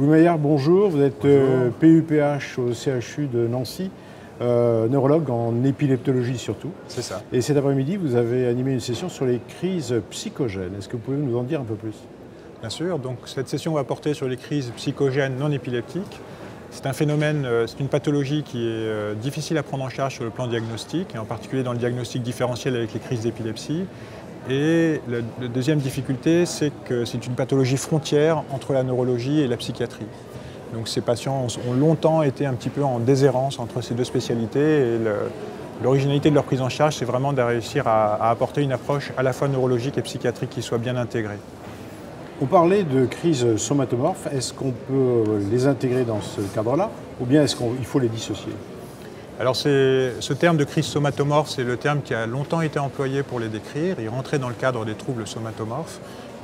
Louis Maillard, bonjour. Vous êtes Bonjour. PUPH au CHU de Nancy, neurologue en épileptologie surtout. C'est ça. Et cet après-midi, vous avez animé une session sur les crises psychogènes. Est-ce que vous pouvez nous en dire un peu plus? Bien sûr. Donc, cette session va porter sur les crises psychogènes non épileptiques. C'est un phénomène, c'est une pathologie qui est difficile à prendre en charge sur le plan diagnostique, et en particulier dans le diagnostic différentiel avec les crises d'épilepsie. Et la deuxième difficulté, c'est que c'est une pathologie frontière entre la neurologie et la psychiatrie. Donc ces patients ont longtemps été un petit peu en déshérence entre ces deux spécialités, et l'originalité de leur prise en charge, c'est vraiment de réussir à apporter une approche à la fois neurologique et psychiatrique qui soit bien intégrée. On parlait de crises somatomorphes. Est-ce qu'on peut les intégrer dans ce cadre-là ou bien est-ce qu'il faut les dissocier? Alors ce terme de crise somatomorphe, c'est le terme qui a longtemps été employé pour les décrire. Il rentrait dans le cadre des troubles somatomorphes,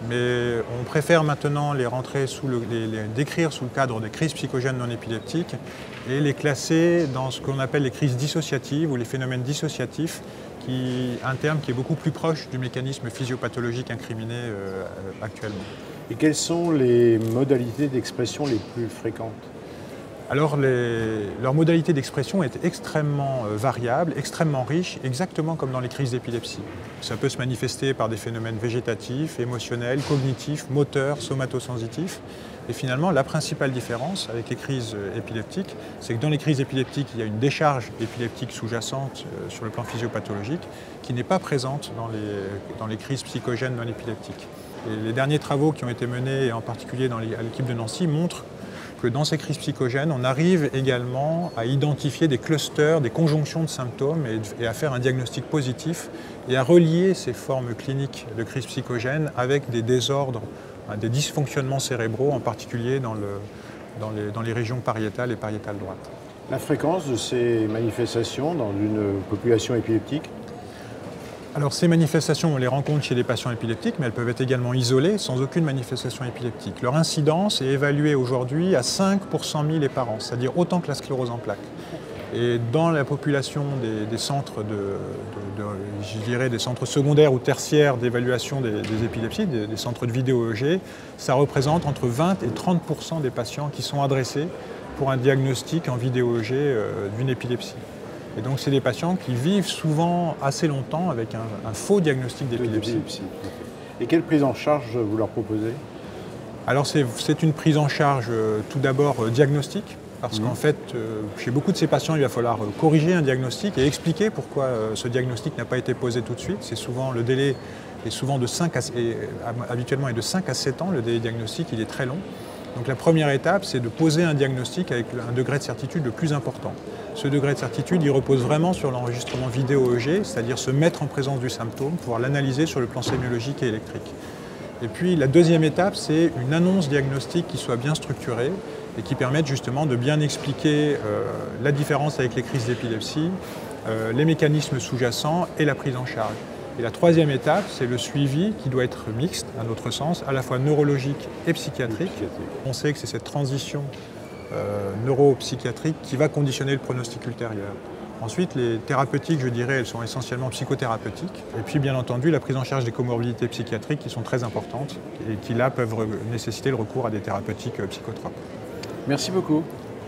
mais on préfère maintenant les décrire sous le cadre des crises psychogènes non épileptiques et les classer dans ce qu'on appelle les crises dissociatives ou les phénomènes dissociatifs, un terme qui est beaucoup plus proche du mécanisme physiopathologique incriminé actuellement. Et quelles sont les modalités d'expression les plus fréquentes? Alors, leur modalité d'expression est extrêmement variable, extrêmement riche, exactement comme dans les crises d'épilepsie. Ça peut se manifester par des phénomènes végétatifs, émotionnels, cognitifs, moteurs, somatosensitifs. Et finalement, la principale différence avec les crises épileptiques, c'est que dans les crises épileptiques, il y a une décharge épileptique sous-jacente sur le plan physiopathologique qui n'est pas présente dans les crises psychogènes non épileptiques. Et les derniers travaux qui ont été menés, en particulier à l'équipe de Nancy, montrent que dans ces crises psychogènes, on arrive également à identifier des clusters, des conjonctions de symptômes et à faire un diagnostic positif et à relier ces formes cliniques de crise psychogène avec des désordres, des dysfonctionnements cérébraux, en particulier dans les régions pariétales et pariétales droites. La fréquence de ces manifestations dans une population épileptique? Alors ces manifestations, on les rencontre chez des patients épileptiques, mais elles peuvent être également isolées sans aucune manifestation épileptique. Leur incidence est évaluée aujourd'hui à 5 pour 100 000 et par an, c'est-à-dire autant que la sclérose en plaques. Et dans la population des centres des centres secondaires ou tertiaires d'évaluation des épilepsies, des centres de vidéo EEG, ça représente entre 20 et 30% des patients qui sont adressés pour un diagnostic en vidéo EEG d'une épilepsie. Et donc c'est des patients qui vivent souvent assez longtemps avec un faux diagnostic d'épilepsie. Et quelle prise en charge vous leur proposez? Alors c'est une prise en charge tout d'abord diagnostique, parce qu'en fait, chez beaucoup de ces patients, il va falloir corriger un diagnostic et expliquer pourquoi ce diagnostic n'a pas été posé tout de suite. C'est souvent, le délai est souvent habituellement est de 5 à 7 ans, le délai diagnostique, il est très long. Donc la première étape, c'est de poser un diagnostic avec un degré de certitude le plus important. Ce degré de certitude, il repose vraiment sur l'enregistrement vidéo EEG, c'est-à-dire se mettre en présence du symptôme, pouvoir l'analyser sur le plan sémiologique et électrique. Et puis la deuxième étape, c'est une annonce diagnostique qui soit bien structurée et qui permette justement de bien expliquer la différence avec les crises d'épilepsie, les mécanismes sous-jacents et la prise en charge. Et la troisième étape, c'est le suivi qui doit être mixte, à notre sens, à la fois neurologique et psychiatrique. On sait que c'est cette transition neuropsychiatrique qui va conditionner le pronostic ultérieur. Ensuite, les thérapeutiques, je dirais, elles sont essentiellement psychothérapeutiques. Et puis, bien entendu, la prise en charge des comorbidités psychiatriques qui sont très importantes et qui, là, peuvent nécessiter le recours à des thérapeutiques psychotropes. Merci beaucoup.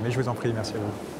Mais je vous en prie, merci à vous.